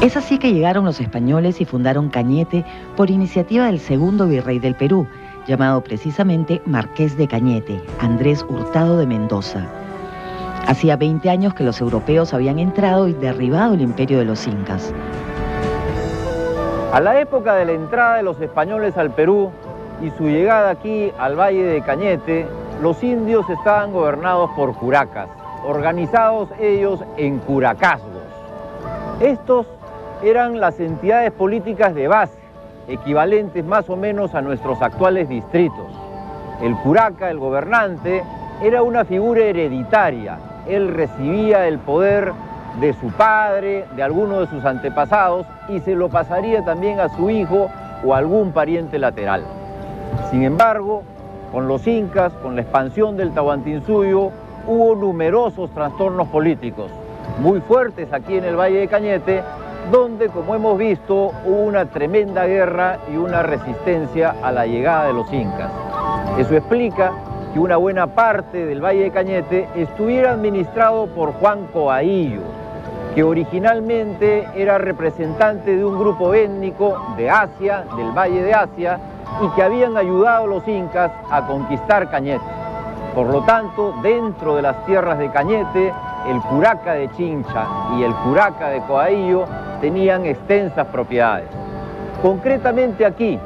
Es así que llegaron los españoles y fundaron Cañete por iniciativa del segundo virrey del Perú, llamado precisamente Marqués de Cañete, Andrés Hurtado de Mendoza. Hacía 20 años que los europeos habían entrado y derribado el imperio de los incas. A la época de la entrada de los españoles al Perú y su llegada aquí al Valle de Cañete, los indios estaban gobernados por curacas, organizados ellos en curacazgos. Estos eran las entidades políticas de base, equivalentes más o menos a nuestros actuales distritos. El curaca, el gobernante, era una figura hereditaria. Él recibía el poder de su padre, de alguno de sus antepasados, y se lo pasaría también a su hijo o a algún pariente lateral. Sin embargo, con los incas, con la expansión del Tahuantinsuyo, hubo numerosos trastornos políticos, muy fuertes aquí en el Valle de Cañete, donde, como hemos visto, hubo una tremenda guerra y una resistencia a la llegada de los incas. Eso explica que una buena parte del Valle de Cañete estuviera administrado por Juan Coaillo, que originalmente era representante de un grupo étnico de Asia, del Valle de Asia, y que habían ayudado a los incas a conquistar Cañete. Por lo tanto, dentro de las tierras de Cañete, el curaca de Chincha y el curaca de Coaillo tenían extensas propiedades. Concretamente aquí,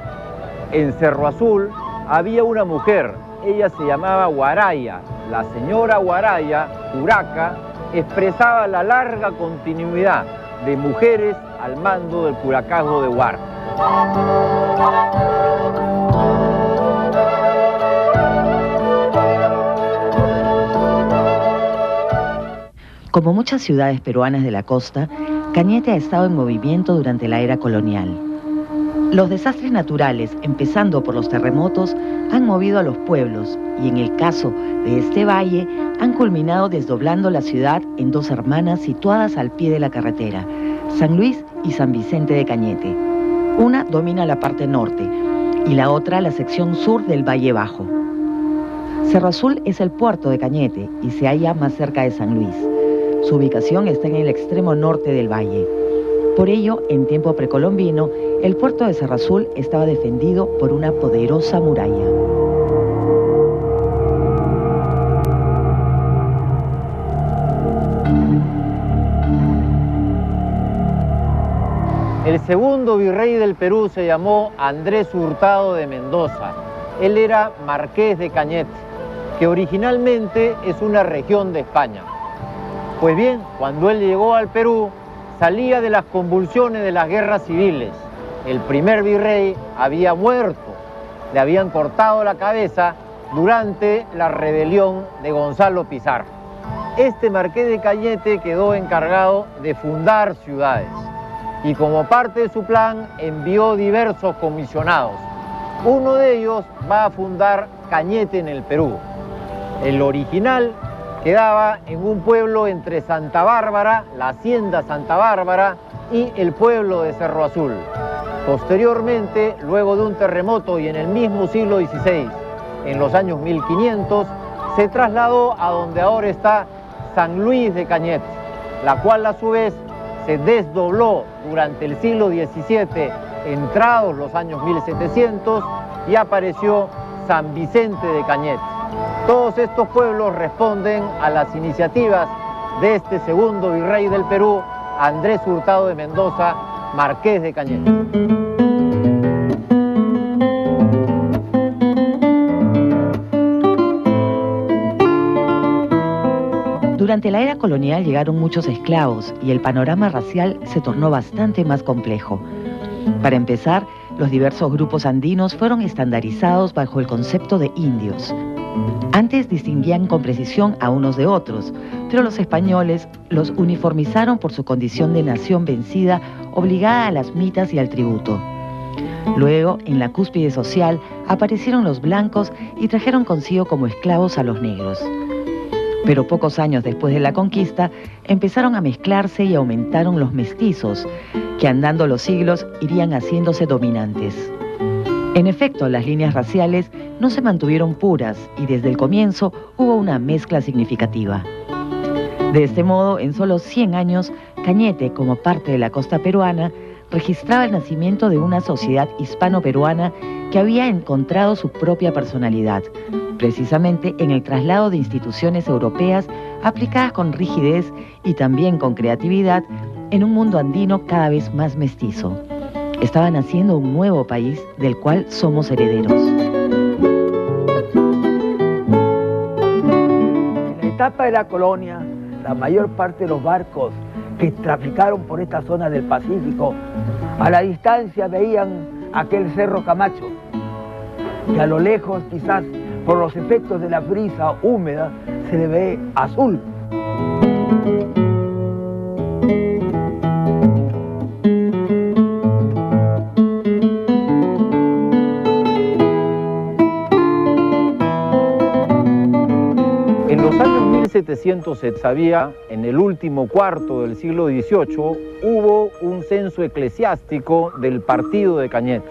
en Cerro Azul, había una mujer, ella se llamaba Guaraya. La señora Guaraya, curaca, expresaba la larga continuidad de mujeres al mando del curacazgo de Huarca. Como muchas ciudades peruanas de la costa, Cañete ha estado en movimiento durante la era colonial. Los desastres naturales, empezando por los terremotos, han movido a los pueblos y en el caso de este valle han culminado desdoblando la ciudad en dos hermanas situadas al pie de la carretera, San Luis y San Vicente de Cañete. Una domina la parte norte y la otra la sección sur del Valle Bajo. Cerro Azul es el puerto de Cañete y se halla más cerca de San Luis. Su ubicación está en el extremo norte del valle. Por ello, en tiempo precolombino, el puerto de Cerro Azul estaba defendido por una poderosa muralla. El segundo virrey del Perú se llamó Andrés Hurtado de Mendoza. Él era Marqués de Cañete, que originalmente es una región de España. Pues bien, cuando él llegó al Perú, salía de las convulsiones de las guerras civiles. El primer virrey había muerto, le habían cortado la cabeza durante la rebelión de Gonzalo Pizarro. Este Marqués de Cañete quedó encargado de fundar ciudades y como parte de su plan envió diversos comisionados. Uno de ellos va a fundar Cañete en el Perú. El original quedaba en un pueblo entre Santa Bárbara, la hacienda Santa Bárbara, y el pueblo de Cerro Azul. Posteriormente, luego de un terremoto y en el mismo siglo XVI, en los años 1500, se trasladó a donde ahora está San Luis de Cañete, la cual a su vez se desdobló durante el siglo XVII, entrados los años 1700, y apareció San Vicente de Cañete. Todos estos pueblos responden a las iniciativas de este segundo virrey del Perú, Andrés Hurtado de Mendoza, Marqués de Cañete. Durante la era colonial llegaron muchos esclavos y el panorama racial se tornó bastante más complejo. Para empezar, los diversos grupos andinos fueron estandarizados bajo el concepto de indios. Antes distinguían con precisión a unos de otros, pero los españoles los uniformizaron por su condición de nación vencida, obligada a las mitas y al tributo. Luego, en la cúspide social, aparecieron los blancos y trajeron consigo como esclavos a los negros. Pero pocos años después de la conquista, empezaron a mezclarse y aumentaron los mestizos, que andando los siglos irían haciéndose dominantes. En efecto, las líneas raciales no se mantuvieron puras y desde el comienzo hubo una mezcla significativa. De este modo, en solo 100 años, Cañete, como parte de la costa peruana, registraba el nacimiento de una sociedad hispano-peruana que había encontrado su propia personalidad, precisamente en el traslado de instituciones europeas aplicadas con rigidez y también con creatividad en un mundo andino cada vez más mestizo. Estaba naciendo un nuevo país del cual somos herederos. En la etapa de la colonia, la mayor parte de los barcos que traficaron por esta zona del Pacífico, a la distancia veían aquel Cerro Camacho, que a lo lejos, quizás por los efectos de la brisa húmeda, se le ve azul. En los años 1700 se sabía, en el último cuarto del siglo XVIII, hubo un censo eclesiástico del partido de Cañete.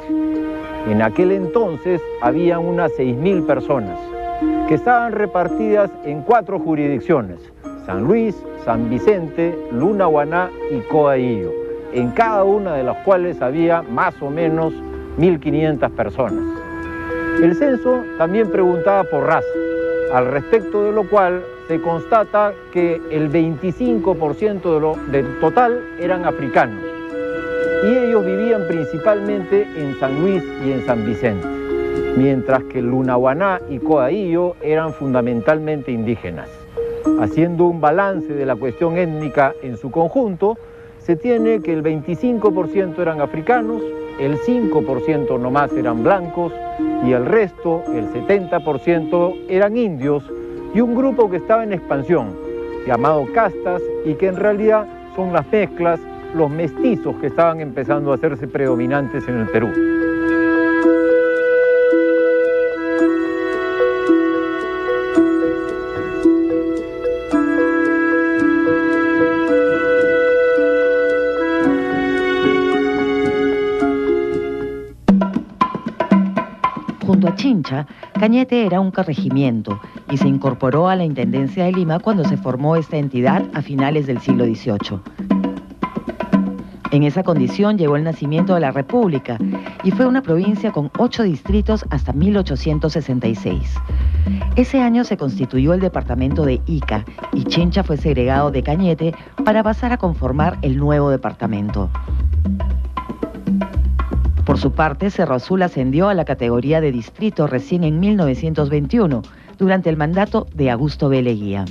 En aquel entonces había unas 6.000 personas que estaban repartidas en 4 jurisdicciones: San Luis, San Vicente, Lunahuaná y Coahuillo, en cada una de las cuales había más o menos 1.500 personas. El censo también preguntaba por raza, al respecto de lo cual se constata que el 25% del total eran africanos, y ellos vivían principalmente en San Luis y en San Vicente, mientras que Lunahuaná y Coahuillo eran fundamentalmente indígenas. Haciendo un balance de la cuestión étnica en su conjunto, se tiene que el 25% eran africanos, el 5% nomás eran blancos y el resto, el 70%, eran indios y un grupo que estaba en expansión, llamado castas, y que en realidad son las mezclas, los mestizos que estaban empezando a hacerse predominantes en el Perú. Junto a Chincha, Cañete era un corregimiento y se incorporó a la Intendencia de Lima cuando se formó esta entidad a finales del siglo XVIII. En esa condición llegó el nacimiento de la República y fue una provincia con 8 distritos hasta 1866. Ese año se constituyó el departamento de Ica y Chincha fue segregado de Cañete para pasar a conformar el nuevo departamento. Por su parte, Cerro Azul ascendió a la categoría de distrito recién en 1921, durante el mandato de Augusto B. Leguía.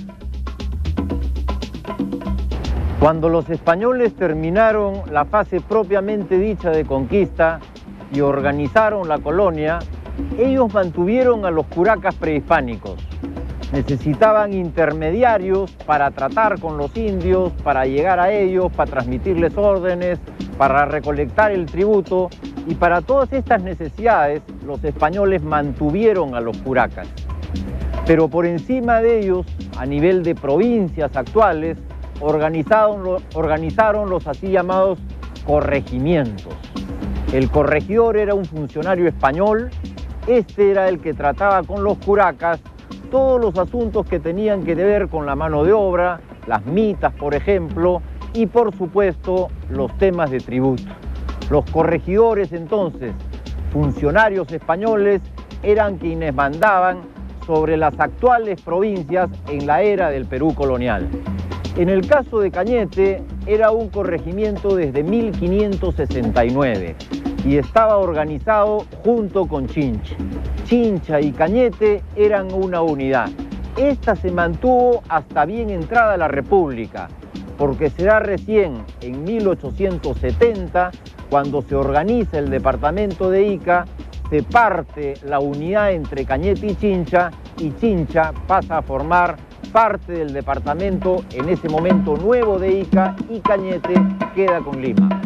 Cuando los españoles terminaron la fase propiamente dicha de conquista y organizaron la colonia, ellos mantuvieron a los curacas prehispánicos. Necesitaban intermediarios para tratar con los indios, para llegar a ellos, para transmitirles órdenes, para recolectar el tributo, y para todas estas necesidades los españoles mantuvieron a los curacas. Pero por encima de ellos, a nivel de provincias actuales, organizaron los así llamados corregimientos. El corregidor era un funcionario español, este era el que trataba con los curacas todos los asuntos que tenían que ver con la mano de obra, las mitas, por ejemplo, y por supuesto los temas de tributo. Los corregidores entonces, funcionarios españoles, eran quienes mandaban sobre las actuales provincias en la era del Perú colonial. En el caso de Cañete, era un corregimiento desde 1569 y estaba organizado junto con Chincha. Chincha y Cañete eran una unidad. Esta se mantuvo hasta bien entrada la República, porque será recién en 1870, cuando se organiza el departamento de Ica, se parte la unidad entre Cañete y Chincha pasa a formar parte del departamento en ese momento nuevo de Ica y Cañete queda con Lima.